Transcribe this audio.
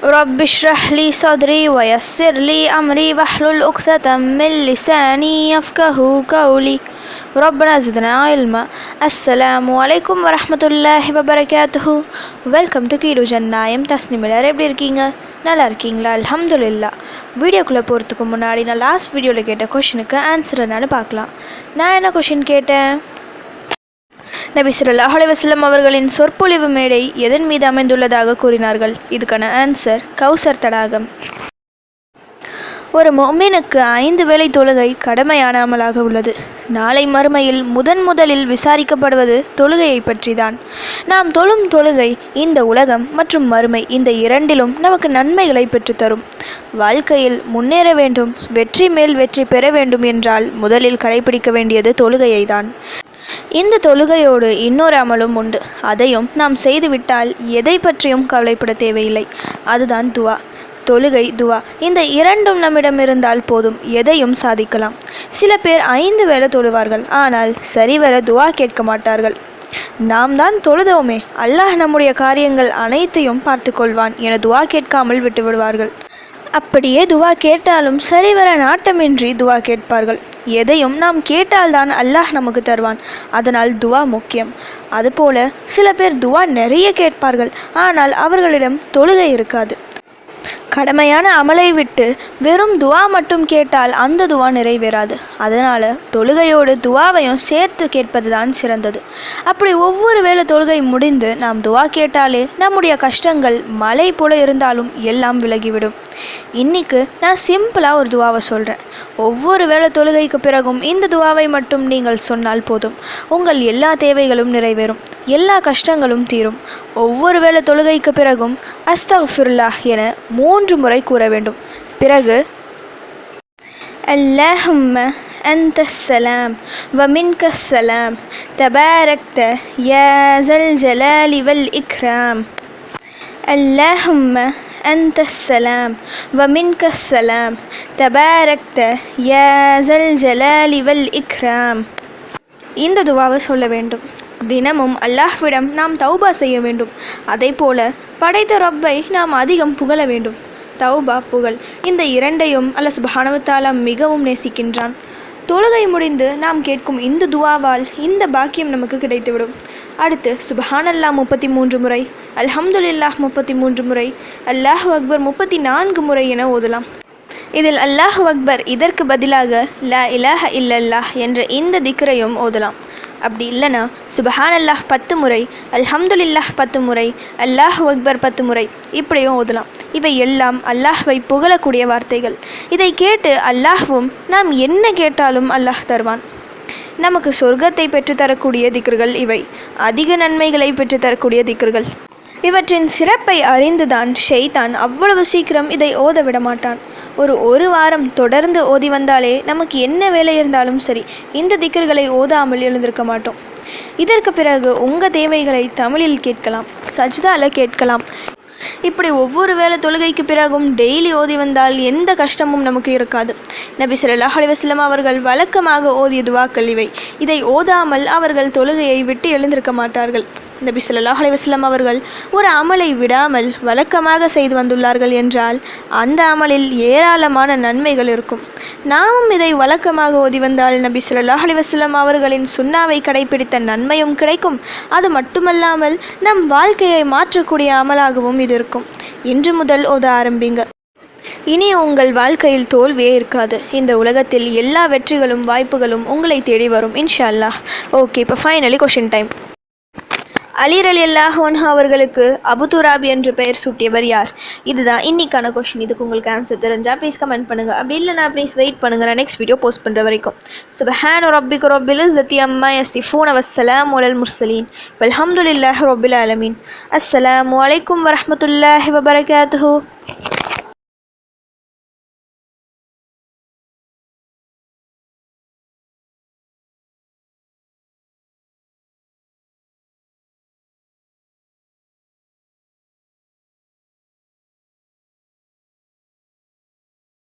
رب اشرح لي صدري ويسر لي أمري واحلل عقدة من لساني يفقهوا قولي ربنا زدنا علما. அஸ்ஸலாமு அலைக்கும் வரஹ்மத்துல்லாஹி வபரகாத்துஹு. வெல்கம் டு கீடு ஜன்னாயம் தஸ்னிம். எல்லாரும் எப்படி இருக்கீங்க? நல்லா இருக்கீங்களா? அல்ஹம்துலில்லாஹ். வீடியோக்குள்ளே போகிறதுக்கு முன்னாடி நான் லாஸ்ட் வீடியோவில் கேட்ட கொஷினுக்கு ஆன்சர் என்னன்னு பார்க்கலாம். நான் என்ன கொஷின் கேட்டேன்? நபி ஸல்லல்லாஹு அலைஹி வஸல்லம் அவர்களின் சொற்பொழிவு மேடை எதன் மீது அமைந்துள்ளதாக கூறினார்கள்? இதுக்கான ஆன்சர் கௌசர் தடாகம். ஒரு முஃமினுக்கு 5 வேளை தொழுகை கடமையான அமலாக உள்ளது. நாளை மறுமையில் முதலில் விசாரிக்கப்படுவது தொழுகையை பற்றிதான். நாம் தொழும் தொழுகை இந்த உலகம் மற்றும் மறுமை இந்த இரண்டிலும் நமக்கு நன்மைகளை பெற்றுத்தரும். வாழ்க்கையில் முன்னேற வேண்டும், வெற்றி மேல் வெற்றி பெற வேண்டும் என்றால் முதலில் கடைபிடிக்க வேண்டியது தொழுகையை தான். இந்த தொழுகையோடு இன்னொரு அமலும் உண்டு. அதையும் நாம் செய்துவிட்டால் எதை பற்றியும் கவலைப்பட தேவையில்லை. அதுதான் துவா. தொழுகை, துவா, இந்த இரண்டும் நம்மிடம் இருந்தால் போதும், எதையும் சாதிக்கலாம். சில பேர் 5 வேளை தொழுவார்கள், ஆனால் சரிவர துவா கேட்க மாட்டார்கள். நாம் தான் தொழுதோமே, அல்லாஹ் நம்முடைய காரியங்கள் அனைத்தையும் பார்த்து கொள்வான் என துவா கேட்காமல் விட்டு விடுவார்கள். அப்படியே துவா கேட்டாலும் சரிவர நாட்டமின்றி துவா கேட்பார்கள். எதையும் நாம் கேட்டால்தான் அல்லாஹ் நமக்கு தருவான். அதனால் துவா முக்கியம். அதுபோல சில பேர் துவா நிறைய கேட்பார்கள், ஆனால் அவர்களிடம் தொழுகை இருக்காது. கடமையான அமலை விட்டு வெறும் துவா மட்டும் கேட்டால் அந்த துவா நிறைவேறாது. அதனால் தொழுகையோடு துவாவையும் சேர்த்து கேட்பது தான் சிறந்தது. அப்படி ஒவ்வொரு வேளை தொழுகை முடிந்து நாம் துவா கேட்டாலே நம்முடைய கஷ்டங்கள் மலை போல இருந்தாலும் எல்லாம் விலகிவிடும். இன்னைக்கு நான் சிம்பிளாக ஒரு துவாவை சொல்கிறேன். ஒவ்வொரு வேளை தொழுகைக்கு பிறகும் இந்த துவாவை மட்டும் நீங்கள் சொன்னால் போதும், உங்கள் எல்லா தேவைகளும் நிறைவேறும், எல்லா கஷ்டங்களும் தீரும். ஒவ்வொரு வேளை தொழுகைக்கு பிறகும் அஸ்தக்ஃபிருல்லாஹ் என 3 முறை கூற வேண்டும். பிறகு அல்லாஹும்ம அன்தஸ் ஸலாம் வ மின்கஸ் ஸலாம் தபாரக்த யா ஸல் ஜலாலி வல் இக்ராம். அல்லாஹும்ம அன்தஸ் ஸலாம் வ மின்கஸ் ஸலாம் தபாரக்த யா ஸல் ஜலாலி வல் இக்ராம். இந்த துவாவை சொல்ல வேண்டும். தினமும் அல்லாஹ்விடம் நாம் தௌபா செய்ய வேண்டும். அதே போல படைத்த ரப்பை நாம் அதிகம் புகழ வேண்டும். தௌபா, புகழ், இந்த இரண்டையும் அல்லாஹ் சுப்ஹானஹு வ தஆலா மிகவும் நேசிக்கின்றான். தொழுகை முடிந்து நாம் கேட்கும் இந்த துவாவால் இந்த பாக்கியம் நமக்கு கிடைத்துவிடும். அடுத்து சுப்ஹானல்லாஹ் 33 முறை, அல்ஹம்துலில்லாஹ் 33 முறை, அல்லாஹு அக்பர் 34 முறை என ஓதலாம். இதில் அல்லாஹு அக்பர் இதற்கு பதிலாக லா இலாஹ இல்லல்லாஹ் என்ற இந்த திக்ரையும் ஓதலாம். அப்படி இல்லைனா சுப்ஹானல்லாஹ் 10 முறை, அல்ஹம்துலில்லாஹ் 10 முறை, அல்லாஹு அக்பர் 10 முறை இப்படியும் ஓதலாம். இவை எல்லாம் அல்லாஹ்வை புகழக்கூடிய வார்த்தைகள். இதை கேட்டு அல்லாஹ்வும் நாம் என்ன கேட்டாலும் அல்லாஹ் தருவான். நமக்கு சொர்க்கத்தை பெற்றுத்தரக்கூடிய திக்ர்கள் இவை. அதிக நன்மைகளை பெற்றுத்தரக்கூடிய திக்ர்கள். இவற்றின் சிறப்பை அறிந்துதான் ஷைத்தான் அவ்வளவு சீக்கிரம் இதை ஓத விட மாட்டான். ஒரு வாரம் தொடர்ந்து ஓதி வந்தாலே நமக்கு என்ன வேலை இருந்தாலும் சரி, இந்த திக்ர்களை ஓதாமல் எழுந்திருக்க மாட்டோம். இதற்கு பிறகு உங்கள் தேவைகளை தமிழில் கேட்கலாம், சஜ்தால கேட்கலாம். இப்படி ஒவ்வொரு வேளை தொழுகைக்கு பிறகும் டெய்லி ஓதி வந்தால் எந்த கஷ்டமும் நமக்கு இருக்காது. நபி ஸல்லல்லாஹு அலைஹி வஸல்லம் அவர்கள் வழக்கமாக ஓதிய துவாக்கள் இவை. இதை ஓதாமல் அவர்கள் தொழுகையை விட்டு எழுந்திருக்க மாட்டார்கள். நபி ஸல்லல்லாஹு அலைஹி வஸல்லம் அவர்கள் ஒரு அமலை விடாமல் வழக்கமாக செய்து வந்துள்ளார்கள் என்றால் அந்த அமலில் ஏராளமான நன்மைகள் இருக்கும். நாமும் இதை வழக்கமாக ஓதி வந்தால் நபி ஸல்லல்லாஹு அலைஹி வஸல்லம் அவர்களின் சுன்னாவை கடைபிடித்த நன்மையும் கிடைக்கும். அது மட்டுமல்லாமல் நம் வாழ்க்கையை மாற்றக்கூடிய அமலாகவும் இது இருக்கும். இன்று முதல் ஓத ஆரம்பிங்க. இனி உங்கள் வாழ்க்கையில் தோல்வியே இருக்காது. இந்த உலகத்தில் எல்லா வெற்றிகளும் வாய்ப்புகளும் உங்களை தேடி வரும் இன்ஷா அல்லாஹ். ஓகே, இப்போ ஃபைனலி கொஷின் டைம். அலி ரலியல்லாஹு அன்ஹு அவர்களுக்கு அபு துராப் என்று பெயர் சூட்டியவர் யார்? இதுதான் இன்னைக்கான கொஷின். இதுக்கு உங்களுக்கு ஆன்சர் தெரிஞ்சால் ப்ளீஸ் கமெண்ட் பண்ணுங்கள். அப்படி இல்லைனா ப்ளீஸ் வெயிட் பண்ணுங்கள், நான் நெக்ஸ்ட் வீடியோ போஸ்ட் பண்ணுற வரைக்கும். சுப்ஹான ரப்பிக ரப்பில் இஸ்ஸத்தி அம்மா யசிஃபூன வஸ்ஸலாமு அலல் முர்சலீன் வல்ஹம்துலில்லாஹி ரப்பில் ஆலமீன். அஸ்ஸலாமு அலைக்கும் வரஹ்மத்துல்லாஹி வபரகாத்துஹு.